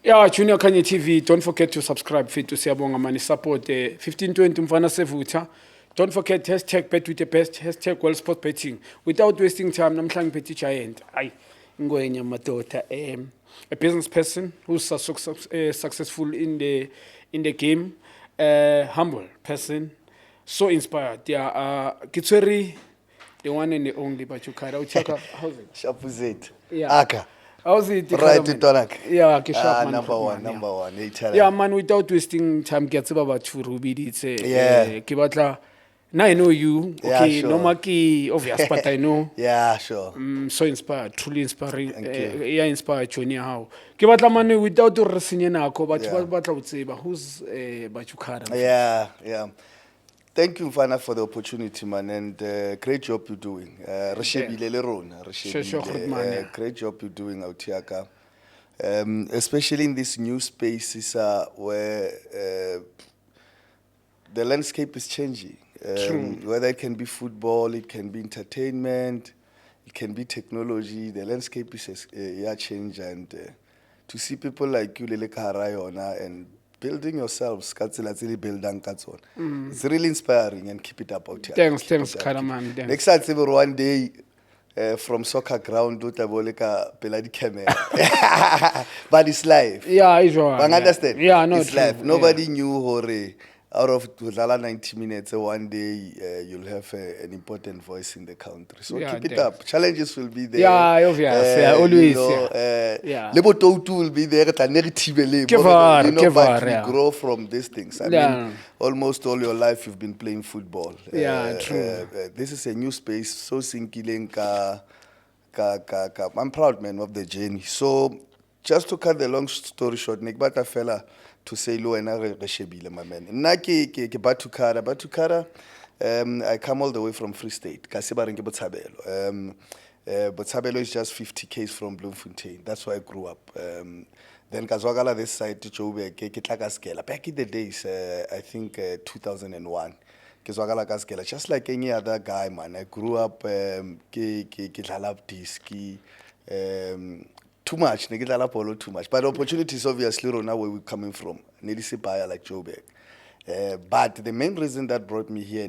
Yeah, Junior Khanye TV. Don't forget to subscribe. Fit to siyabonga mani support 1520 mfana sevuta. Don't forget hashtag bet with the best, hashtag world sport betting. Without wasting time, namhlanje betting giant. Ay, ngwenya madota. A business person who's successful in the game. Humble person, so inspired. Yeah, Kitsweri, the one and the only Bacada. How's it? Shapuzet. Yeah. Aka. How's it? Right to Tonak. Yeah, Kishap, number one. Yeah, man, without wasting time, get about Churubidi. It's Kibatla. Now I know you. Okay, yeah, sure. No maki obvious, but I know. Yeah, sure. So inspired, truly inspiring. Yeah, inspired Junior how. Kibatla man without the Resinia ko, but I would say, but who's Bacada? Yeah. Thank you, Mfana, for the opportunity, man, and great job you're doing. Great job you're doing out here, especially in these new spaces where the landscape is changing. Whether it can be football, it can be entertainment, it can be technology. The landscape is change, and to see people like you, Lele Kaharayona, and building yourselves, it's really inspiring, and keep it up out here. Thanks, Karaman. Next time, one day from soccer ground, but it's live. Yeah, it's right. Understand? Yeah, no, it's live. Nobody knew Hore. Out of 90 minutes, one day you'll have an important voice in the country. So keep it up. Challenges will be there. Yeah, obvious. Always. Lebototu will be there. We grow from these things. I mean, almost all your life you've been playing football. Yeah, true. This is a new space. So sinkiling I'm proud, man, of the journey. So just to cut the long story short, Nick Bata fella to say lo and reshebile, my man. Naki ke Bacada. I come all the way from Free State. Kasibaringe Botshabelo. Botshabelo is just 50 km from Bloemfontein. That's where I grew up. Then Kazwagala this side to Joburg, Kitlakaskela. Back in the days, I think 2001. Kizwagala Kaskela, just like any other guy, man. I grew up Kitlalap Diski. Too much, too much. But the opportunity is obviously now where we're coming from. Buyer like Joburg. But the main reason that brought me here,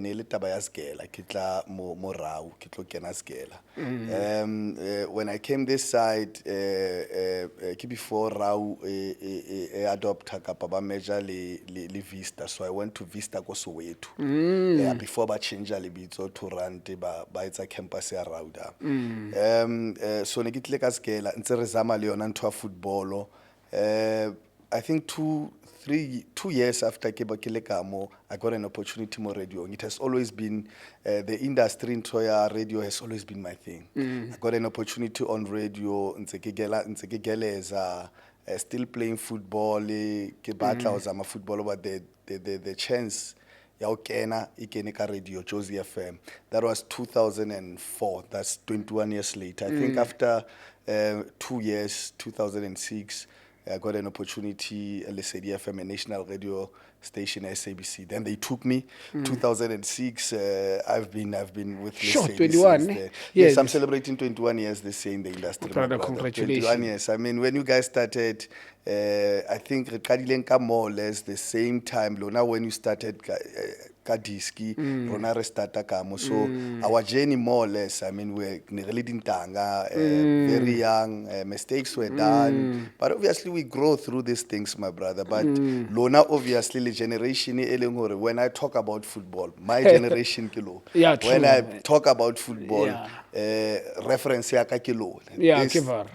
when I came this side, before Rau adopt Hakapaba major li Vista, so I went to Vista ko Soweto. Before I changed a little bit to run by its campus around. So Nikitle Kaskela, Nzerezama Leonantua football. I think 2 years after Kebakilekamo, I got an opportunity more radio. It has always been the industry in Toya radio has always been my thing. I got an opportunity on radio. Nzekigele still playing football. Kebatla was a footballer, but the chance. Ikeneka radio, Josie FM. That was 2004. That's 21 years later. I think after 2 years, 2006. I got an opportunity at Lesedi FM, a national radio station, SABC. Then they took me. 2006. I've been with Lesedi 21. Yes, I'm celebrating 21 years. They say in the industry. Congratulations. 21 years. I mean, when you guys started, I think Rekadilenka more or less the same time. Lona, when you started Kadiski, Rona restarta kamo. So our journey more or less. I mean, we're really very young. Mistakes were done, but obviously we grow through these things, my brother. But Lona, obviously, the generation when I talk about football, my generation kilo. Yeah, true. When I talk about football, reference yaka kilo. Yeah, Kivar.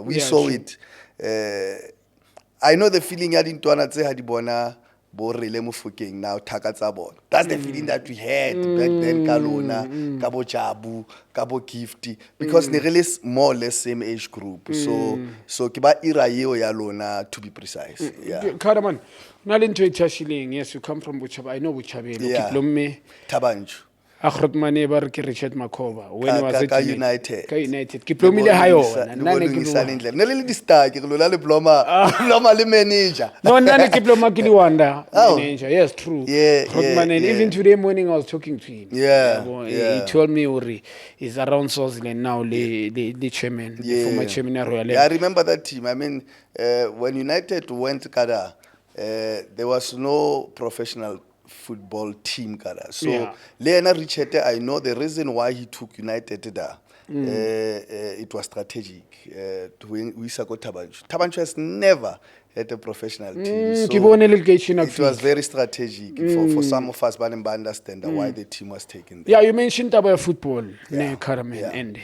We saw it. I know the feeling I didn't want to say hadibona. Now that's the feeling that we had back then. Kalona, Kabo Chabu, Kabo Gifty, because they really more or less same age group. So Kiba Irayo Yalona to be precise. Yeah. Karaman, not into it. Yes, you come from Buchaba. I know Buchabe. Yeah. Tabanju. a Grootmane ba re ke Richard Makhoba when he was Ka at United. ka United ke plomile ha yona Le nna ne ke bolungisa lo indlela. Ne le di star ke lo la diploma diploma le manager. no nna ne ke ploma ke Liwanda Oh. manager yes true Yeah, Grootmane yeah. even today morning I was talking to him Yeah, He yeah. told me uri he's around Swaziland now the chairman the former chairman ya Royal Yeah, I remember that team. I mean, when United went Kada, there was no professional football team Kada. So, Yeah. Leine Richard, I know the reason why he took United there. It was strategic to win Wisako Tabanchu. Tabanchu has never had a professional team. So ke bone le lekeishene it was very strategic for some of us, but I understand why the team was taken there. yeah you mentioned taba ya football ne Yeah, Karaman yeah. and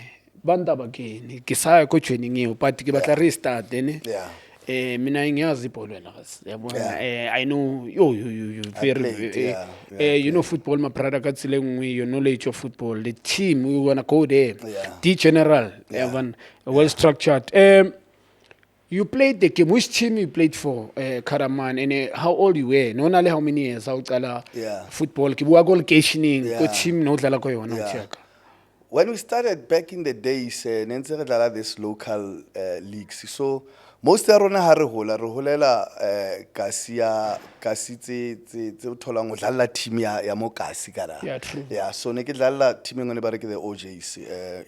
bandaba ke saya ko training eo but ke batla re start ne Yeah. mina ngiyazi ibhola wena kasi yabona Yeah. I know you very played, yeah, you know football ma brother ka tsile ngwe your knowledge of football the team we wanna go there Yeah. the general Yeah. yabona well structured you played the game which team you played for Karaman and how old you were no na le how many years ha o qala Yeah. football ke bua go locationing ko Yeah. team no dlala ko yona o Yeah. check When we started back in the days, nentse re dlala this local leagues. So most ya rona ha re holela kasi tse o tholang o dlalla team ya mo kasi kana. Yeah, true. Yeah, so ne ke dlalla team engwe ne ba re ke the OJs.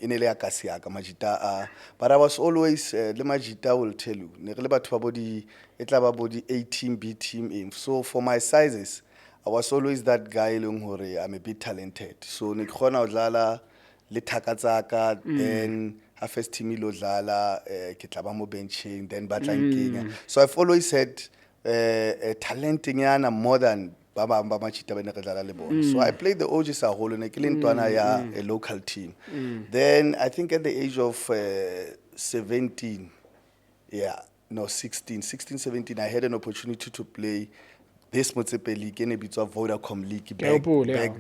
Ine le ya kasi ya ka majita but I was always le majita will tell you. Ne re le batho ba bodi e tla ba bodi A team B team. So for my sizes I was always that guy leng hore I'm a bit talented. So ne ke khona o dlala le thakatsaka then ha first team ilo dlala ke tla ba mo benching then ba tla nkenya. So I've always had talenting more than ba bang ba machita ba ne re dlala le bona. So I played the OGs a whole ne ke le ntwana ya a local team. Then I think at the age of 17 16 17 I had an opportunity to play this Motsepe League and a bit of Vodacom League back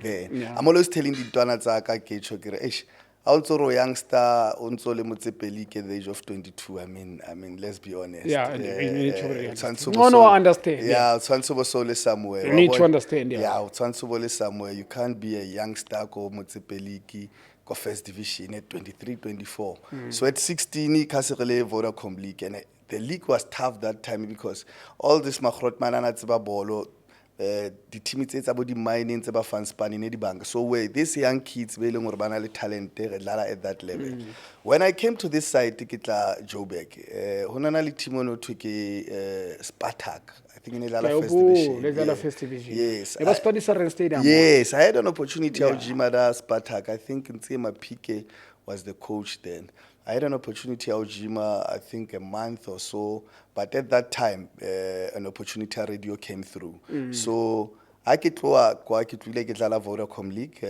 there. Yeah. I'm always telling the Dwana Zaka Kecho Geresh. Also a youngster also le Motsepe League at the age of 22. I mean let's be honest. Yeah, you need to really understand. No, No, I understand. Yeah, Tsansubo Sole somewhere. You need to understand, yeah. Yeah, Tsansubo somewhere. You can't be a youngster go Motsepe League go first division at 23, 24. So at 16 Kasirele Vodacom League and the league was tough that time because all this Makrotmanana Tsiba Bolo, the team it's about the mining, it's about fan spanning the bank. So where these young kids very urbanally talented at that level. When I came to this side, Tikitla Joburg, Honanali Timono took a Spartak. I think in the first division. Yes. Yes, I had an opportunity of Jimada Spartak. I think in Tsema Pike was the coach then. I had an opportunity at Ojima, I think a month or so, but at that time, an opportunity radio came through. So I get Vodacom League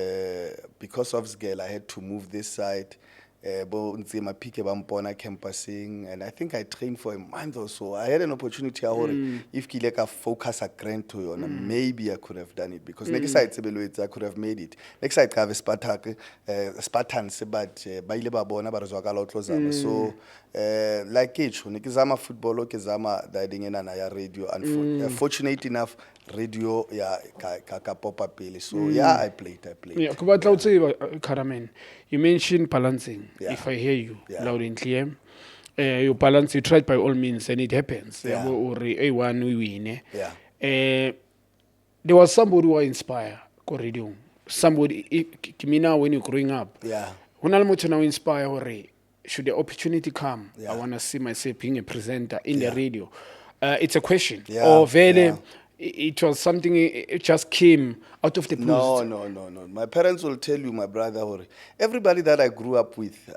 because of Sgel, I had to move this side. Nzima Pike Bampona campusing, and I think I trained for a month or so. I had an opportunity if Kileka focus a grant to you, maybe I could have done it because next side I could have made it. Next side I have a Spartans, but Baile Babona Barzwakalo Tlozama. So like it, Nikizama football, Kizama dining in an radio. Fortunate enough, radio kaka pop up. So I played. Yeah, Karaman. You mentioned balancing. Yeah. If I hear you loud and clear, you balance. You try by all means, and it happens. Yeah. A1 we win. Yeah. There was somebody who inspired radio. Somebody, Kimina, when you're growing up. Yeah. When I'm now inspire, should the opportunity come, Yeah. I want to see myself being a presenter in the radio. It's a question. Yeah. Or very. Yeah. It was something, it just came out of the blue. No. My parents will tell you, my brother, everybody that I grew up with,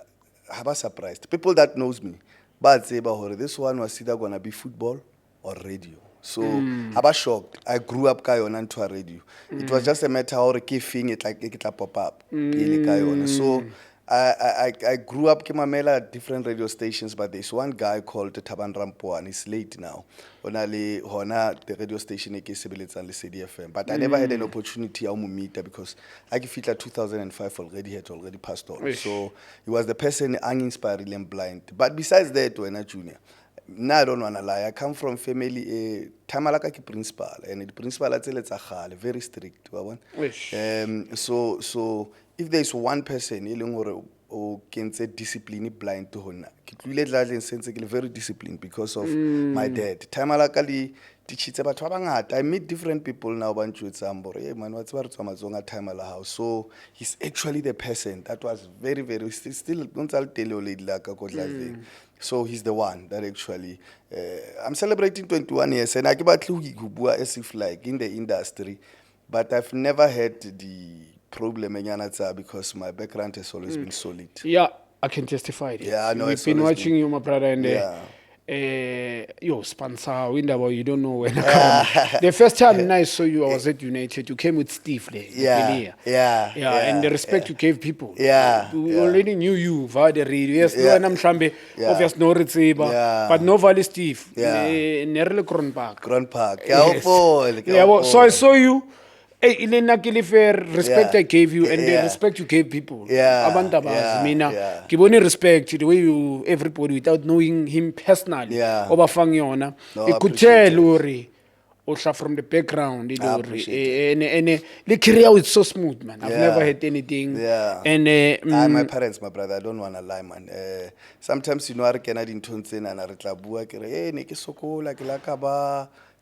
I was surprised. People that knows me, but say, this one was either going to be football or radio. So I was shocked. I grew up on to a radio. It was just a matter of keeping it like it pop up. So I grew up Kimamela at different radio stations, but there's one guy called Taban Rampo, and he's late now. Onali Hona, the radio station and CDFM. But I never had an opportunity to meet because I feel like 2005 already passed on. So he was the person uninspired and blind. But besides that, when I junior, Nah, I don't want to lie. I come from family. Tamalaka ki principal, and the principal at very strict. So if there's one person, or can say discipline blind to hona. Very disciplined because of my dad. Tamalaka li teaches about I meet different people now. Hey man, what's time house. So he's actually the person that was very still don't tell you so he's the one that actually I'm celebrating 21 years and I give as if like in the industry, but I've never had the problem because my background has always been solid. Yeah, I can testify. Yeah, no, we've been watching you, my brother, and yo, sponsor, you don't know when I come. The first time I saw you, I was at United. You came with Steve there. Yeah, and the respect you gave people. We yeah. already knew you via the radio. Yes, no, I'm Shambe, obvious no receiver, but no Valley Steve. Nerle Grand Park. Yes. So I saw you. Hey, respect I gave you and the respect you gave people. Kiboni respect the way you everybody without knowing him personally. No, you could tell Lori from the background. And the career was so smooth, man. I've never had anything. And my parents, my brother, I don't want to lie, man. Sometimes I cannot in Tonsen and I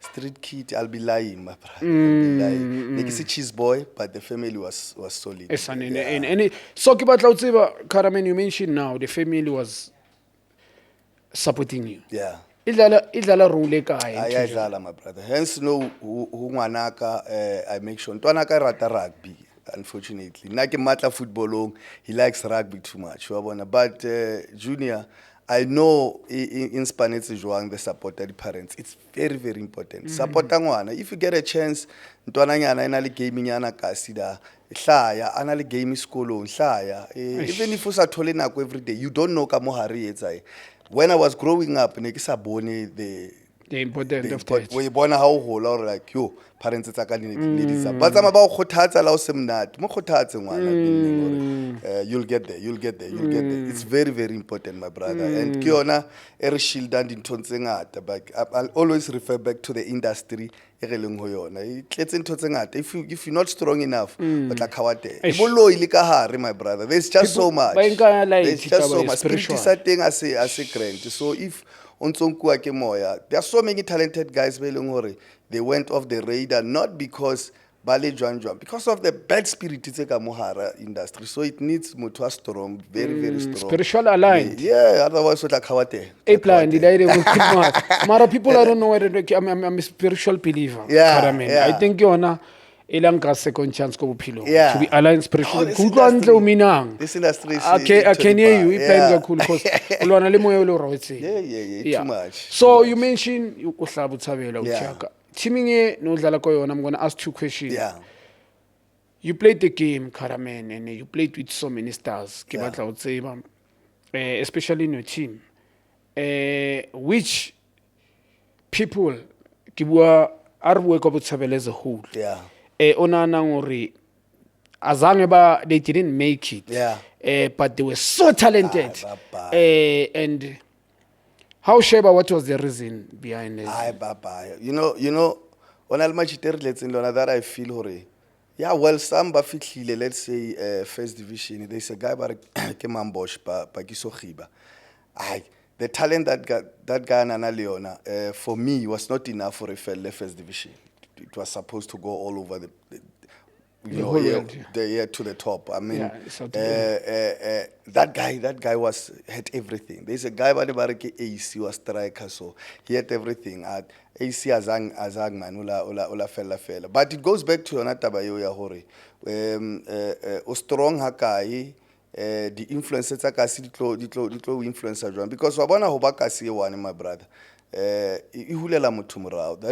street kid, I'll be lying, my brother. I'll be lying. Like it's a cheese boy, but the family was solid. So Karamen, you mentioned now the family was supporting you. Yeah. Idlala role kai. Idlala, my brother. Hence no I make sure Twanaka rata rugby. Unfortunately, Nake matla football, he likes rugby too much. But Junior, I know in Spanish the support of the parents. It's very important. Support if you get a chance, ntoana gaming yana kasida, hlaya, anali game school, hlaya. Even if you are told every day, you don't know kamohari. When I was growing up, the importance of that. We born how whole or like you parents but some about you'll get there. It's very important, my brother. And Kiona shield and in but I'll always refer back to the industry. If you're not strong enough, but like my brother, there's just so much. There's just so much. So if there are so many talented guys they went off the radar not because because of the bad spirit it's like a mohara industry. So it needs mutua strong, very strong. Spiritual aligned. Yeah, otherwise it's like kawate. Mara people I don't know whether I'm a spiritual believer. I think Elanka second chance ko bophelo to be aligned spiritually. This industry is I can hear you. Too much. So you mentioned you Timing no I'm gonna ask two questions. You played the game, Karamen, and you played with so many stars. Especially in your team. Which people as a whole? They didn't make it. But they were so talented. And how Sheba, what was the reason behind it? You know, when I'll match that I feel hore. Yeah, well, some bafitlile, let's say first division. There's a guy by Kemambosh, Pakiso Khiba. The talent that guy Nana Leona, for me, was not enough for a first division. It was supposed to go all over the to the top. I mean, that guy had everything. There's a guy by the Barake AC was striker, so he had everything. At AC azang man ula fella. But it goes back to another ya hore. Strong hakai. The influences are the influencer because wabona hoba kasi one, my brother. That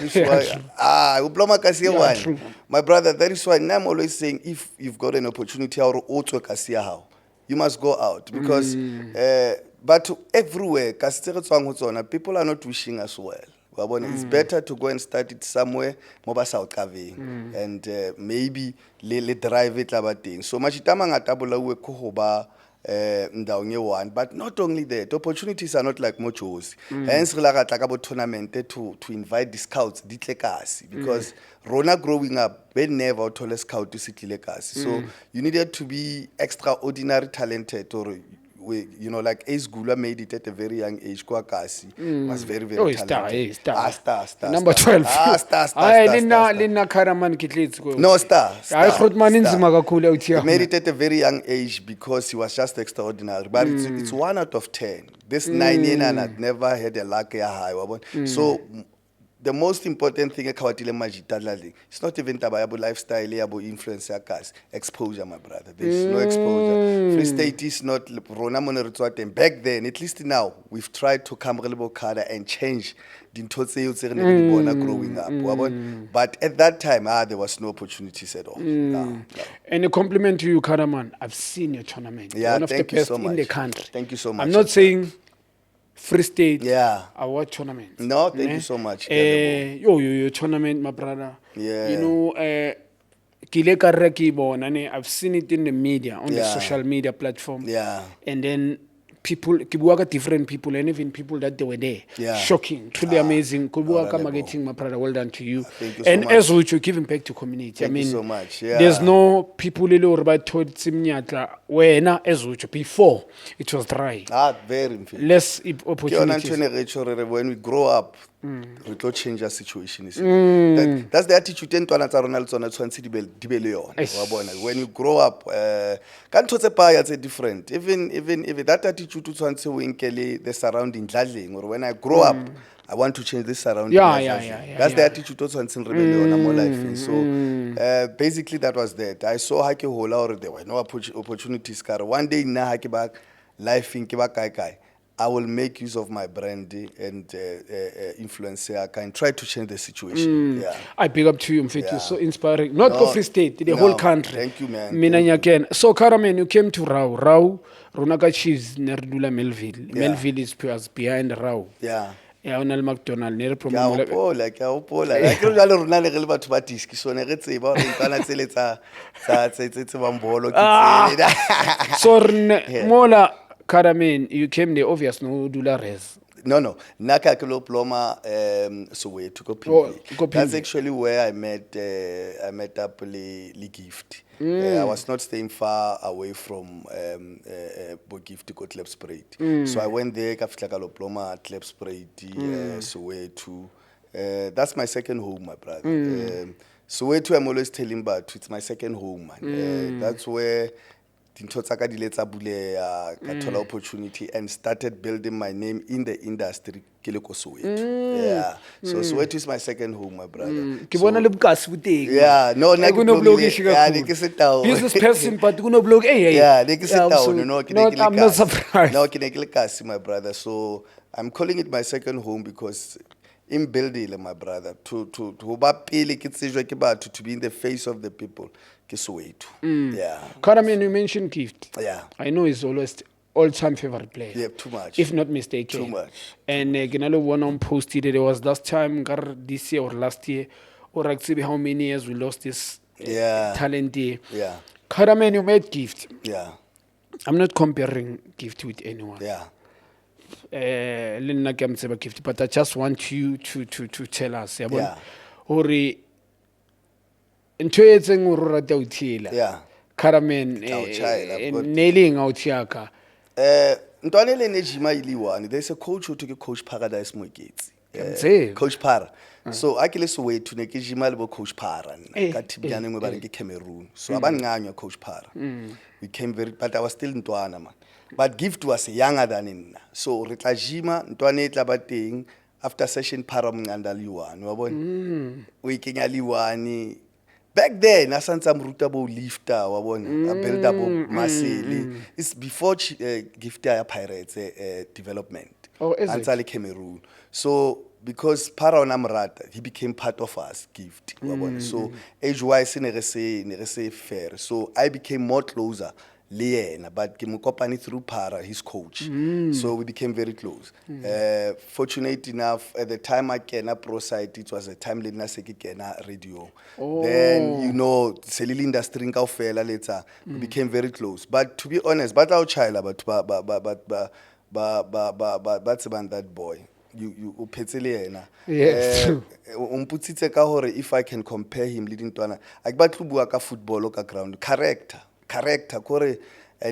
is why my brother, that is why I'm always saying if you've got an opportunity you must go out because but everywhere people are not wishing us well. It's better to go and start it somewhere and maybe le drive it so much ndawong ye-one. But not only that, opportunities are not like mojosi. Hence re la ka tla ka bo tournament to invite the scouts di tle kasi, because rona growing up we never uthole scout se tlile kasi. So you needed to be extraordinary talented, or you know, like Ace Gula made it at a very young age. Kwakasi was very talented. Star. Number 12. Star. Lina Karaman kitlets go. No, star. I thought inzima kakhulu out here. He made it at a very young age because he was just extraordinary. But it's 1 out of 10. This 9 had never had a luck high. So the most important thing it's not even about lifestyle, about influence, exposure, my brother. There's no exposure. Free State is not back then. At least now we've tried to come Bacada and change the growing up. But at that time, there was no opportunities at all. No. And a compliment to you, Karaman. I've seen your tournament. Yeah, one of the thank you best so much. in the country. Thank you so much. I'm not saying Free State. Yeah. Our tournament. No, thank you so much. Your tournament, my brother. Yeah. You know, I've seen it in the media, on the social media platform. Yeah. And then people, different people, and even people that they were there. Yeah. Shocking, truly amazing. Marketing, my brother, well done to you. Thank you so and much. as which you're giving back to community. Thank you so much. Yeah. There's no people about told Simnyatla when as which before it was dry. Very Less opportunities. When we grow up, we will change our situation. That's the attitude. When you grow up, can't it's different. Even if that attitude to the surrounding, or when I grow up, I want to change this surrounding. That's the attitude also in rebellion more life. So basically that was that. I saw Haki Hola, or there were no opportunities. One day na Haki back life in Kibakai. I will make use of my brand and influence. I can try to change the situation. Yeah. I big up to you, Mfeti. You're so inspiring. Not for Free State, the whole country. Thank you, man. Nyakallo. So, Karaman, you came to Rau. Ronaka Chiefs, Nerdula Melville. Yeah. Melville is behind Rau. Yeah. Yeah, on McDonald. Like so, Mola Karaman, you came the obvious no dula res. No. Nyakallo Ploma Soweto. That's actually where I met up Lee Gift. I was not staying far away from Gift to go to Klipspruit. So I went there, Nyakallo Ploma, Klipspruit, Soweto. That's my second home, my brother. Soweto, I'm always telling but it's my second home, man. That's where opportunity and started building my name in the industry. Yeah. So Soweto is my second home, my brother. Yeah, no, business person, but you know blog. Yeah, I'm not surprised. No, my brother. So I'm calling it my second home because in building, my brother, to be in the face of the people. Yeah. Karaman, you mentioned Gift. Yeah. I know he's always all-time favorite player. Yeah, too much. If not mistaken. Too much. And Ginalo one on posted it was last time, this year or last year, or actually how many years we lost this talent there. Yeah. Karaman, you made Gift. Yeah. I'm not comparing Gift with anyone. Yeah. Gift, but I just want you to tell us. Yeah. Ori into etseng o rata o thiela. Yeah. Karaman nailing out yaka. Ntwanele nejima iliwani. There's a coach who took a Coach Paradise Moeketsi. Coach Para. So akile Soweto ne ke jima le bo Coach Para. Ka tibiane ngwe ba re ke Cameroon. So abanganywa Coach Para. We came but I was still ntwana man. But Gift was younger than him. So re tla jima ntwane tla ba teng after session Para mnganda liwani wa bona. We kenya liwani. Back then, I sent some rootable lifter, I built up muscle. It's before Gifter Pirates development. Oh, is it? Cameroon. So, because Paranamrat, he became part of us, Gift. So, age-wise, never say fair. So, I became more closer Leine, but ke mo kopane through Para, his coach. So we became very close. Fortunate enough, at the time I kena pro site, it was a time le nna se ke kena radio. Then, you know, selili industry kaofela later, we became very close. But to be honest, but our child, but that boy. You uphetsele yena. Yes, true. Umputsitse ka hore if I can compare him leading Ntwana, a ke batla bua ka football ka ground, character kore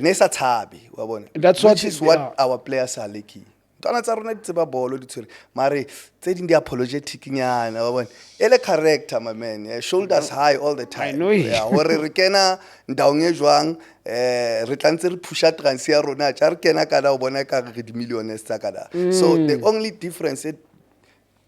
ne sa tshabe wa bona. That's which is what our players are lacking. Ntwana tsa rona di tseba bolo di tshwere mare tse ding di apologetic nyana wa bona. Ele character my man, shoulders high all the time. I know it. Yeah, hore re kena ndaong e jwang re tlantse re pusha trans ya rona tsa re kena kana o bona ka re di millionaires tsa kana. So the only difference is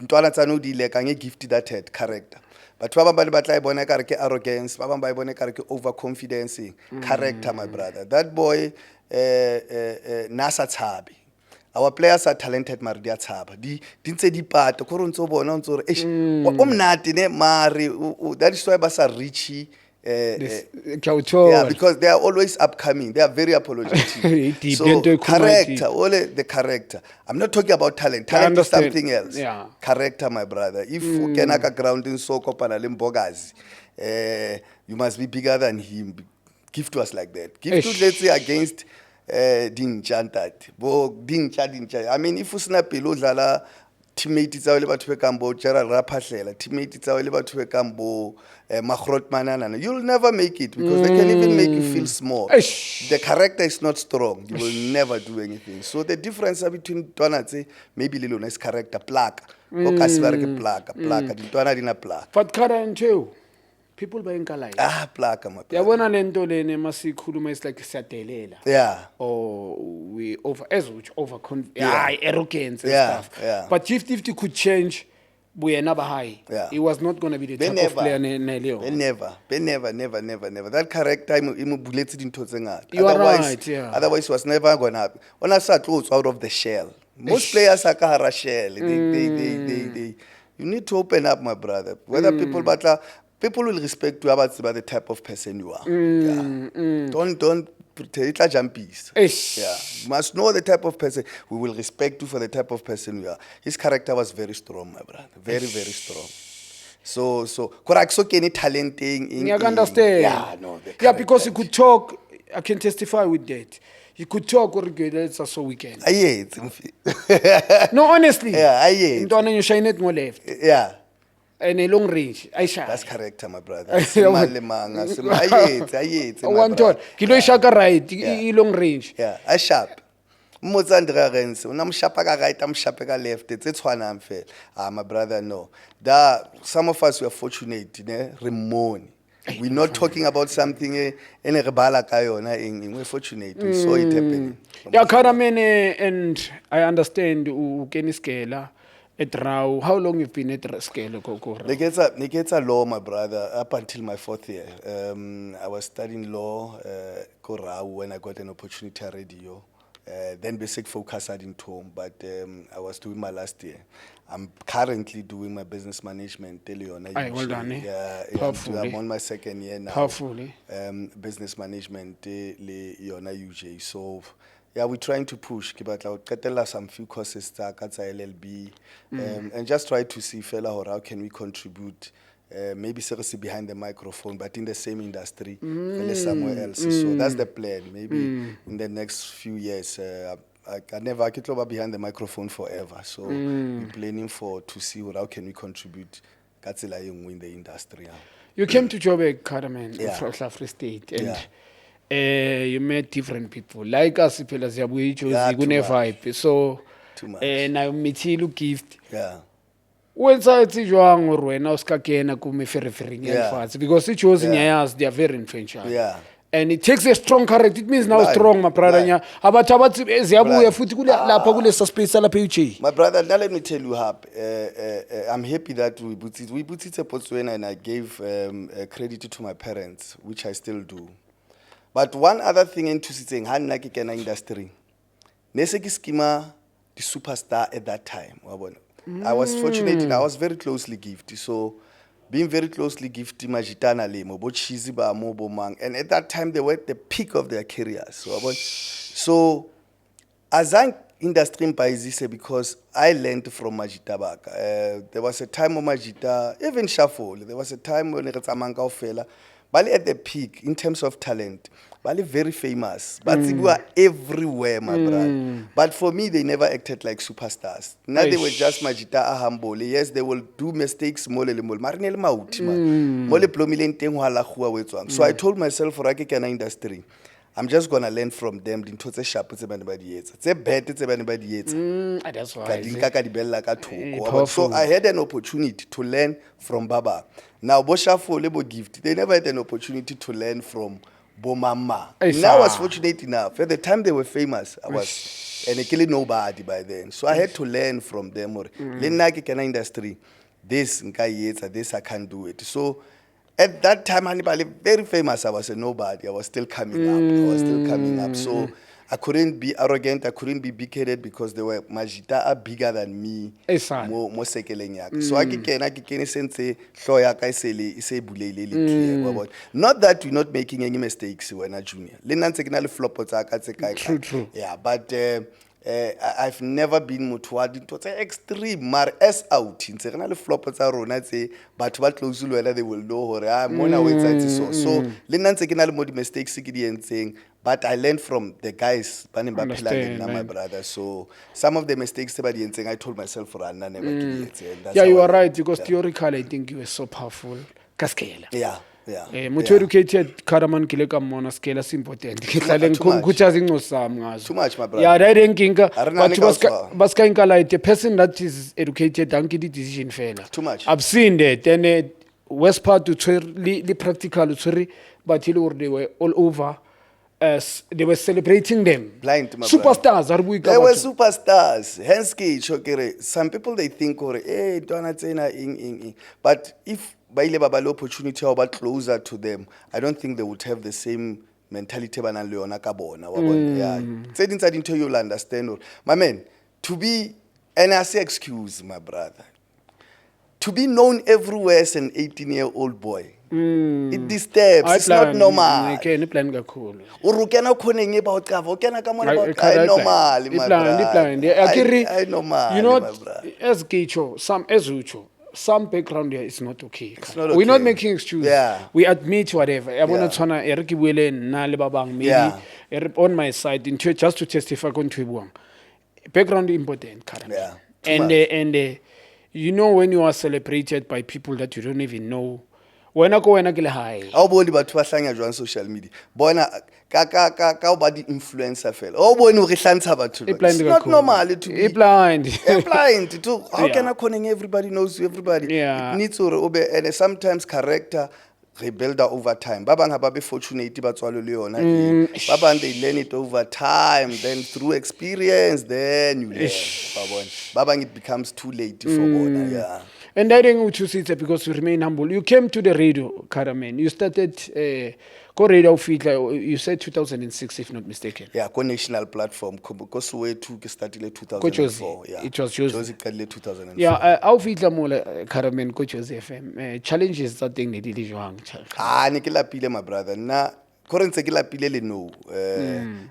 Ntwana tsa no di lekang e gift that had character. But ba bang ba tla bona ka re ke arrogance, ba bang ba bona ka re ke overconfidence. Character my brother. That boy nasa tshabe. Our players are talented mari dia tshaba. Di ntse di pata go re ntse bona ntse re o mnati ne mari that is why ba sa reach yeah, because they are always upcoming. They are very apologetic. So character, only the character. I'm not talking about talent. Talent is something else. Yeah. Character, my brother. If you can ground in soko panalimbogazi, you must be bigger than him. Give to us like that. Give to let's say against Dinchantat. Dincha. I mean, if you snap a teammate tsa le batho be kambo Gerald Raphathlela, teammate tsa le batho be kambo Magrot Manana, you'll never make it because they can even make you feel small. The character is not strong. You will never do anything. So the difference between Ntwana maybe Lilo is character plaque. O ka se bereke plaque. Ntwana dina plaque. But current too. People ba enka like plaque my. Ya bona lento lene masikhuluma is like siyadelela. Yeah. Or we over arrogance and stuff. Yeah. But if it could change buyena ba high. Yeah. He was not going to be the type of player Leo. Never. That character imu buletse dintho tse ngata. You are right, yeah. Otherwise was never going to happen. Ona sa close out of the shell. Most players are ka hara shell. They you need to open up my brother. Whether people will respect you about the type of person you are. Don't pretend it's jumpies. Yeah. You must know the type of person. We will respect you for the type of person you are. His character was very strong, my brother. Very strong. So correct so any talenting in you understand. Yeah, no. Yeah, because he could talk. I can testify with that. You could talk or that's so weekend. No, honestly. Yeah, you shine it more left. Yeah. And a long range. That's character, my brother. One thought. Kilo shaka right, long range. Yeah, I sharp. Mozandra Rens, I'm sharp right, I'm sharp left. It's one I'm fair. My brother, no. Some of us were fortunate, Ramon. We're not talking about something in a rebala kayona. We're fortunate. We saw it happening. Yeah, Karamene, and I understand Kenny Scala. At Rau, how long you've been at scale? Niketa law, my brother, up until my 4th year. I was studying law, Rau, when I got an opportunity at radio. Then basic focus at home, but I was doing my last year. I'm currently doing my business management. Well done, yeah, I'm on my 2nd year now. Hopefully. Business management, UJ. So. Yeah, we're trying to push. Some few courses, LLB, and just try to see, how can we contribute? Maybe seriously behind the microphone, but in the same industry, somewhere else. So that's the plan. Maybe in the next few years, I can't behind the microphone forever. So we're planning to see how can we contribute. In the industry. You came to Joburg, Caraman, from Free State, and. You met different people like us phela siyabuya iJozi kune vibe so na mithilo gift wenza ethi jwang or wena uska kena ku meferefering yalfatsi because iJozi nyayazi they are very influential and it takes a strong character. It means now strong my brother nya abathi abathi ziyabuya futhi kule lapha kule space lapha UJ. My brother, now let me tell you I'm happy that we put it Botswana and I gave credit to my parents, which I still do. But one other thing into sitting Hanna Kikena industry. Neseki schema the superstar at that time. I was fortunate, I was very closely gifted. So being very closely gifted Majitana Lemo, but Shizi ba mo bo mang. And at that time they were at the peak of their careers. So as an industry in because I learned from Majita Baka. There was a time when Majita, even Shuffle, there was a time when Retsamanga fella, Bali at the peak in terms of talent. Bali very famous, but they were everywhere, my brother. But for me, they never acted like superstars. Now they were just Majita Ahambole. Yes, they will do mistakes. So I told myself, for Akikana industry, I'm just gonna learn from them. That's why. So I had an opportunity to learn from Baba. Now Bosha for Lebo gift. They never had an opportunity to learn from Bomama. Now I was fortunate enough. At the time they were famous, I was and I killed nobody by then. So I had to learn from them. Industry. This I can't do it. So at that time, Hannibal, very famous, I was a nobody. I was still coming up. So I couldn't be arrogant. I couldn't be big-headed because they were Majita are bigger than me. More sekeleng. So I can say, not that we're not making any mistakes when I junior. True. Yeah, but I've never been mutwadi to say extreme mar as out in the flop at rona say but what close whether they will know or I'm on our website so Leine taking modi mistakes and saying but I learned from the guys my brother. So some of the mistakes saying I told myself for never do it. Yeah, you are right because theoretically I think you were so powerful. Cascade. Yeah. Much educated Karaman Kileka Mona scale is important. Too much, my brother. Yeah, that ain't kinga. But Baska like the person that is educated, don't get the decision fair. Too much. I've seen that. Then West part to the practical, but they were all over. As they were celebrating them. Blind, my superstars are we? They were superstars. Hence, some people they think, but if by the opportunity about closer to them, I don't think they would have the same mentality. Yeah, said inside into you'll understand. My man, to be, and I say excuse, my brother, to be known everywhere as an 18-year-old boy. It disturbs. It's not normal. I some background here is not okay. We're okay. Not making excuses. Yeah. We admit whatever. I want to on my side in just to testify on background important currently. Yeah. And you know when you are celebrated by people that you don't even know. When I go and I get high. How about on social media? Bona ka ba di influencer fela. Oh boy no re hlantsha batho. It's not normal to be blind. Blind too. How can I connect everybody knows you, everybody? Yeah. It needs to and sometimes character rebuild over time. Babang ha ba be fortunate ba tswalo le yona. Babang they learn it over time, then through experience, then you learn. Babang it becomes too late for bona. Yeah. And I think we choose it because you remain humble. You came to the radio, Karaman. You started radio you said 2006, if not mistaken. Yeah, national platform. Because we started in 2004. Yeah. It was yours. 2004. Yeah, how fitla mola Karaman Coach FM. Challenges that thing they did wrong. Nikila pile, my brother. Na no.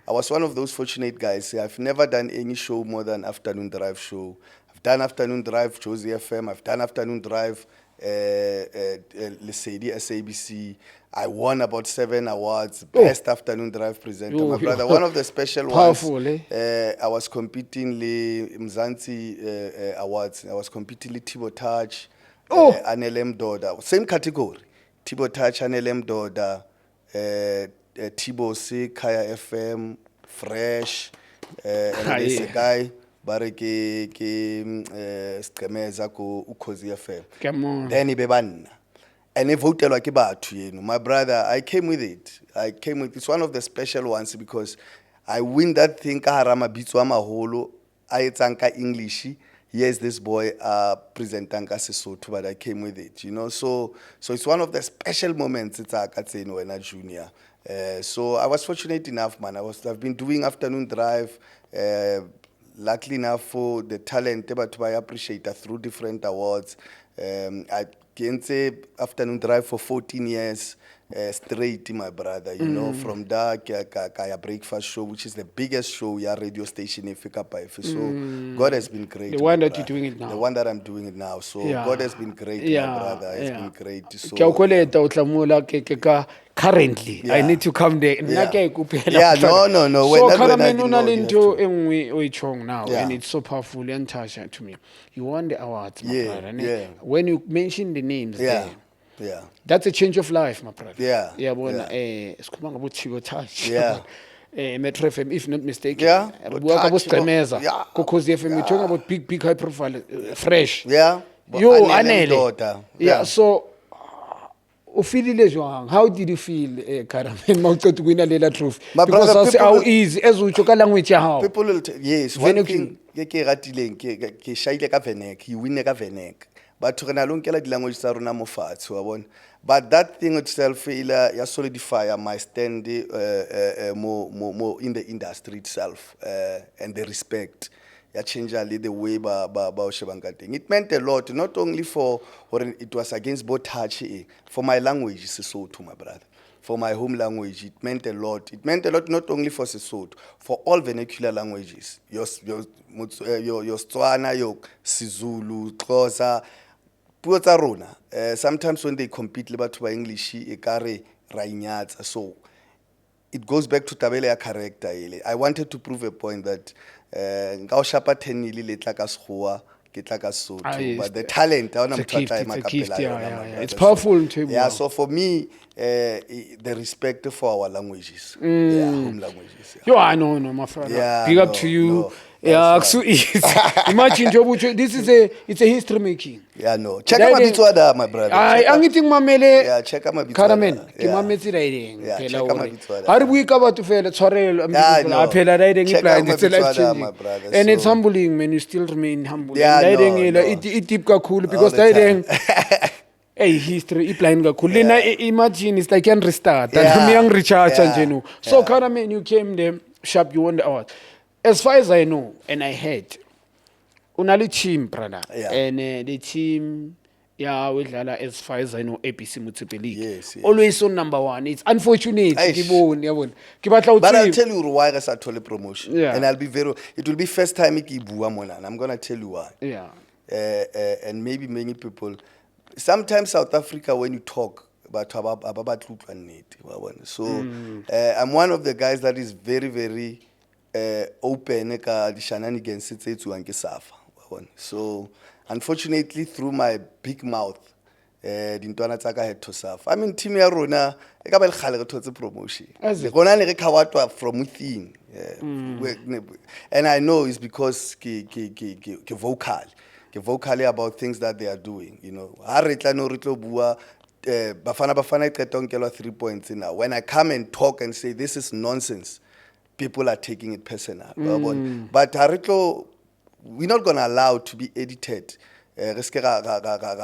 I was one of those fortunate guys. I've never done any show more than afternoon drive show. Done afternoon drive, Josie FM. I've done afternoon drive, Lesedi SABC. I won about 7 awards. Best afternoon drive presenter, my brother. One of the special powerful, ones. I was competing the Mzansi awards. I was competing the Tibo Touch, Anelem Doda. Same category. Tibo Touch, Anelem Doda, Tibo C, Kaya FM, Fresh, and there's a guy. Bareke skemeza ko Ukhozi FM. Then ibebanna. And I voted like my brother, I came with it. It's one of the special ones because I win that thing kaharama bitwa maholo. I tsanka English. Yes, this boy presenting Sesotho, but I came with it, So it's one of the special moments. It's when I junior. So I was fortunate enough, man. I've been doing afternoon drive. Luckily enough for the talent, but I appreciate that through different awards. I kentse afternoon drive for 14 years straight, my brother. You know, from there, kaya breakfast show, which is the biggest show, yeah, radio station in Fikapa. So God has been great. The one my that you're brother. doing it now. The one that I'm doing it now. So Yeah. God has been great, Yeah, my brother. It's yeah. been great. So Ke a o koleta o tla mola ke ka currently I Yeah. need to come there nna Yeah. ke a ikopela Yeah, mhlaka. no. So When Karamen I o na know le you have ntho to. e nngwe o e tjhong now Yeah. and it's so powerful and touching to me. You won the awards, my Yeah, brother. Ne? yeah. When you mention the names Yeah, there, yeah. that's a change of life, my brother. Yeah, Yeah, bona yeah. sikhuluma ngabo Chico Touch. Yeah. Metro FM, if not mistaken. Yeah, Re bua ka bo Touch, bo- Stremeza. yeah, Kokozi FM, we're talking about big high profile, fresh. Yeah. Yo, Anele anele. ndoda. Yeah, so o feelile jwang? How did you feel, Karamen, ma uqeda ukuwina lela trophy? My Because brother, asi people how will- easy as utsho ka language ya hao. People will yes, one Vernacular. thing ke ratileng ke shaile ka Venek, he win ka Venek. But re na lo nkela di language tsa rona mo fatshe wa bona. But that thing itself ya solidify my stand more in the industry itself and the respect. Ya change the way ba o shebang ka teng. It meant a lot, not only for it was against both touch, for my language Sesotho, my brother. For my home language, it meant a lot. It meant a lot not only for Sesotho, for all vernacular languages. Your Setswana, your Sizulu, Xhosa, puo tsa rona. Sometimes when they compete le batho ba English, e kare ra inyatsa. So it goes back to tabele ya character ele. I wanted to prove a point that nka o shapa 10 ile le tla ka sekgowa ke tla ka Sesotho, but the talent I It's a gift, yeah. It's So, powerful to yeah, so for me the respect for our languages, home languages. Yo, I know, my friend. Yeah, Big up no, to you. no, Yeah, that's so easy. Imagine this is it's a history making. Yeah, no. Check out mabitso ada, my brother. Check out- Angiting mamele. Yeah, check out mabitso Karamen, ada. ke Yeah. mametse riding. Yeah, check out mabitso ada. Ha re bue ka batho fela tshwarelo Yeah, no. phela riding Check blind out it's a mabitso life ada, changing. my brother. And it's So- humbling, man. You still remain humble. Yeah, And no, riding no. it deep kakhulu because the time. riding hey, history blind kakhulu. Lena imagine it's like an restart. And Yeah, me yang recharge yeah, nje no. So yeah. Karamen, you came there sharp, you won the award. As far as I know and I heard, unali team, brother. Yeah. And the team, yeah, we as far as I know, APC Municipal League. Yes. Always on number one. It's unfortunate. Aish. But I'll tell you why I started promotion. Yeah. And it will be first time I bua mona, and I'm gonna tell you why. Yeah. And maybe many people, sometimes South Africa, when you talk about so I'm one of the guys that is very, very open ka di shenanigans tse etsuwang ke SAFA. So unfortunately, through my big mouth, dintwana tsa ka had to suffer. I mean, team ya rona e ka ba le khale re thotse promotion. As it- Le gona ne re khawatwa from within. And I know it's because ke vocal. Ke vocally about things that they are doing, you know. Ha re tla no re tlo bua bafana e qeta ho nkelwa 3 points now. When I come and talk and say this is nonsense, people are taking it personal. But ha re tlo, we're not going to allow to be edited. Re ske ra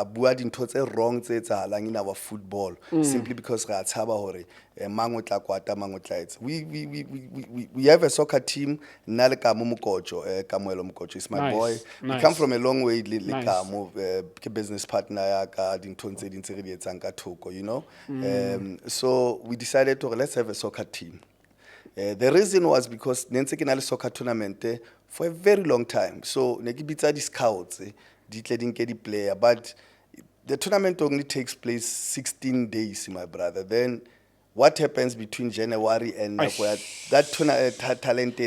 bua dintho tse wrong tse etsahalang in our football simply because ra tshaba hore mang o tla kwata mang o tla etsa. We have a soccer team, nna le Kamo Mokojo, Kamoelo Mokojo is my Nice, boy. We nice. come from a long way le Nice. Kamo, ke business partner ya ka dintho tse ding tse re di etsang ka thoko, you know. So we decided to let's have a soccer team. The reason was because nense ke na le soccer tournament for a very long time. So ne ke bitsa di scouts di tle di nke di player, but the tournament only takes place 16 days, my brother. Then what happens between January and that talent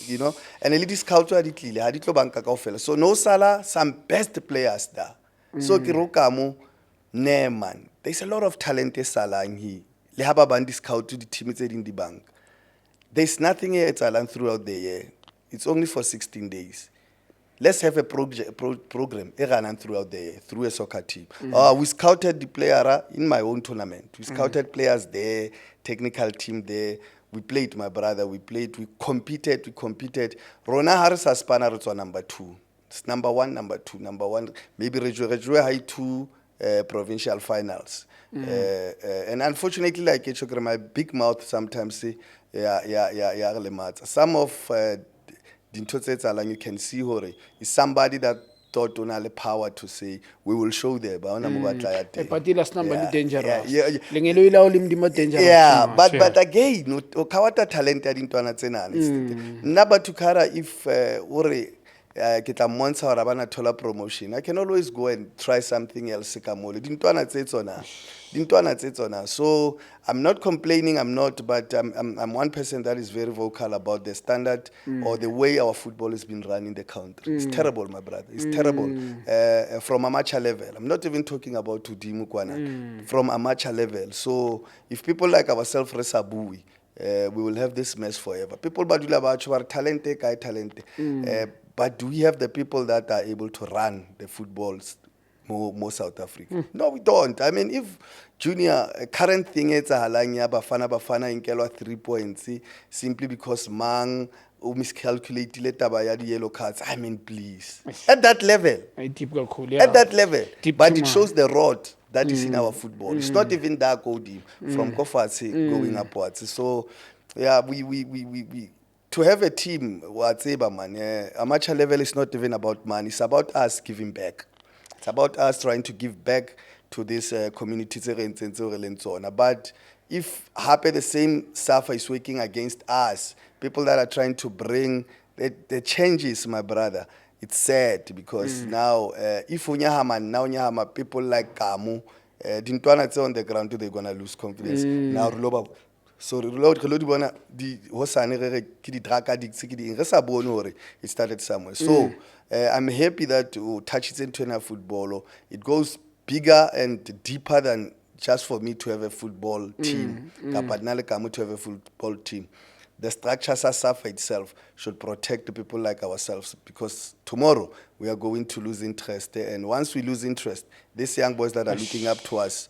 you know, and a little scout wa di tlile ha di tlo banka kaofela. So no sala some best players there. So ke rokamo ne man, there's a lot of talent salang here. Le ha ba bang di scout di team tse ding di bank. There's nothing here it's around throughout the year. It's only for 16 days. Let's have a program throughout the year, through a soccer team. We scouted the player in my own tournament. We scouted players there, technical team there. We played, my brother. We played. We competed. Rona Harisa Spana was number 2. It's number 1, number 2, number 1. Maybe Rejwe high 2 provincial finals. And unfortunately, like my big mouth sometimes say, some of you can see hore is somebody that thought on the power to say we will show them. But last number dangerous. Yeah, dangerous. but again, Kawata talented into an Nabatukara if get a monster or a tola promotion. I can always go and try something else. So I'm not complaining, I'm not, but I'm one person that is very vocal about the standard or the way our football has been run in the country. It's terrible, my brother. It's terrible. From amateur level. I'm not even talking about Tudimu Kwana. From amateur level. So if people like ourselves, Resabui, we will have this mess forever. People badula bachu are talented, kai talented. But do we have the people that are able to run the footballs more South Africa? No, we don't. I mean, if Junior, current thing is Bafana in 3 points, simply because Mang miscalculated the yellow cards. I mean, please. At that level. At that level. But it shows the rod that is in our football. It's not even that deep from Kofatsi going upwards. So, yeah, we to have a team, amateur level is not even about money. It's about us giving back. It's about us trying to give back to this community. But if happy the same suffer is working against us, people that are trying to bring the changes, my brother, it's sad because now, if unyahama people like Kamu, Dintwana on the ground, they're going to lose confidence. Now, so it started somewhere. So I'm happy that touches into football. It goes bigger and deeper than just for me to have a football team. To have a football team. The structure SASAFA itself should protect the people like ourselves, because tomorrow we are going to lose interest. And once we lose interest, these young boys that are looking up to us,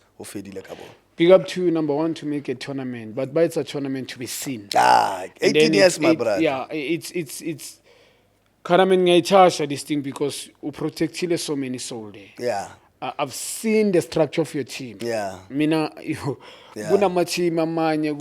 big up to you, number one, to make a tournament, but it's a tournament to be seen. 18 years, my brother. Yeah, it's Karamen Ngaichasha this thing because we protect so many souls there. Yeah. I've seen the structure of your team. Yeah. Mina, guna machi mamanya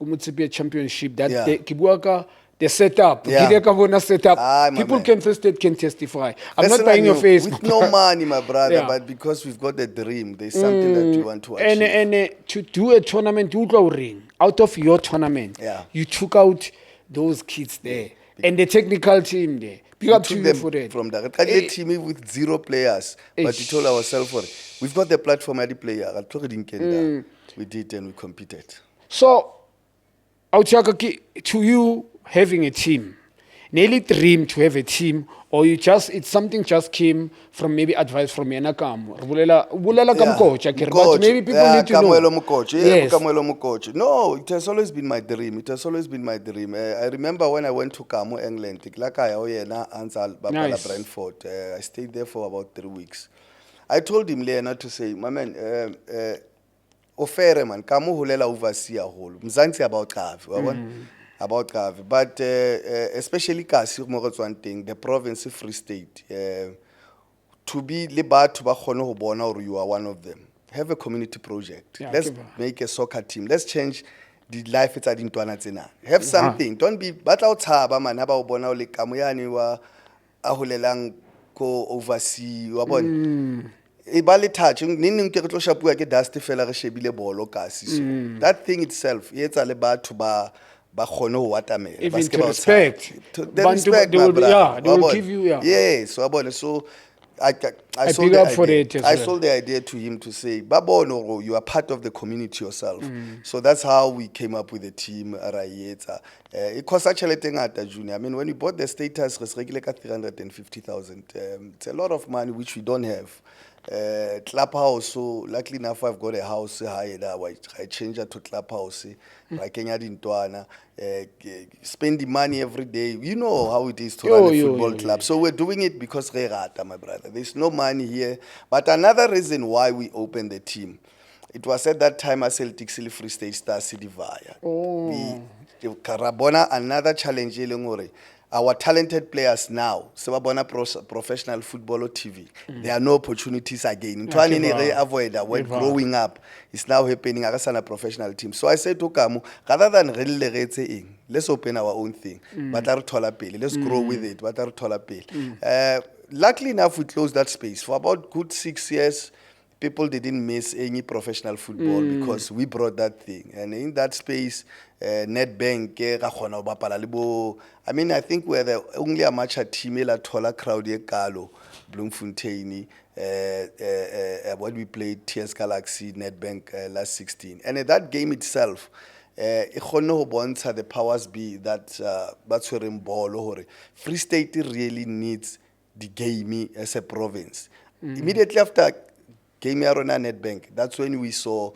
municipal championship that kibuaka. The setup, people can first can testify. I'm not buying your face. With no money, my brother, but because we've got a dream, there's something that you want to achieve. And to do a tournament, you go ring out of your tournament. You took out those kids there and the technical team there. Big up to you for that. From that, team with 0 players, but we told ourselves for it. We've got the platform at the player. We did and we competed. So, to you, having a team, nearly dream to have a team, or it's something just came from maybe advice from Yanakam. But maybe people need to know. No, it has always been my dream. It has always been my dream. I remember when I went to Kamo, England, Brentford. I stayed there for about 3 weeks. I told him, Leine, to say, my man, ofere man, Kamo hulela overseer whole. Mzansi about Kavi. But especially Kasi, one thing, the province of Free State, to be libat to Bahono Bona, or you are one of them. Have a community project. Let's make a soccer team. Let's change the life it's at into Anatina. Have something. Don't be but out haba man haba bona le kamuyani wa ahulelang ko oversee wabon. Ibali touch nini ke tlo shapuwa ke dusty fela re shebile bolo kasi. So that thing itself it's all about to ba khone ho watamela. Even to respect. The respect, they will give you Yes, so I sold the idea to him to say, Babono, you are part of the community yourself. So that's how we came up with the team. It cost actually Junior. I mean, when we bought the status, it was regular 350,000. It's a lot of money which we don't have. Clubhouse, so luckily enough I've got a house I changed it to clubhouse. Spend the money every day. You know how it is to run a football club. So we're doing it because my brother. There's no money here. But another reason why we opened the team, it was at that time as Celtic Free State Star City Vaya. We Karabona another challenge. Our talented players now, professional football or TV, there are no opportunities again. When growing up, it's now happening as a professional team. So I said to Kamu, rather than let's open our own thing. Let's grow with it. luckily enough, we closed that space. For about good 6 years, people didn't miss any professional football because we brought that thing. And in that space, Nedbank, I mean, I think we're the only amateur team in la taller crowd, Nyakallo, Bloemfontein, when we played TS Galaxy, Nedbank last 16. And that game itself, the powers be that that's where in ball. Free State really needs the game as a province. Immediately after game ya rona Nedbank, that's when we saw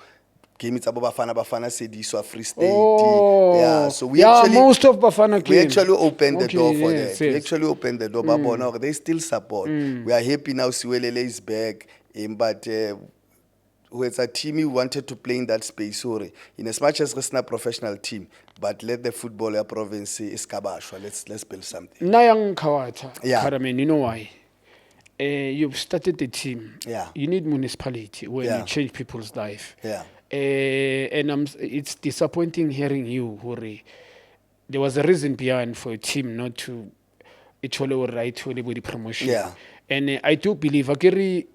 game it's about Bafana Sediso Free State. Yeah, so we actually most of Bafana we came. actually opened the door for yes, that. yes. We actually opened the door, but they still support. We are happy now Siwelele is back, but who is a team who wanted to play in that space, sorry. In as much as it's not a professional team, but let the football province is kabashwa. Let's build something. Nayang Kawata, Yeah. Karaman, you know why? You've started the team. Yeah. You need municipality when Yeah. you change people's life. Yeah. And it's disappointing hearing you, Hori. There was a reason behind for a team not to actually right to the promotion. Yeah. And I do believe Akiri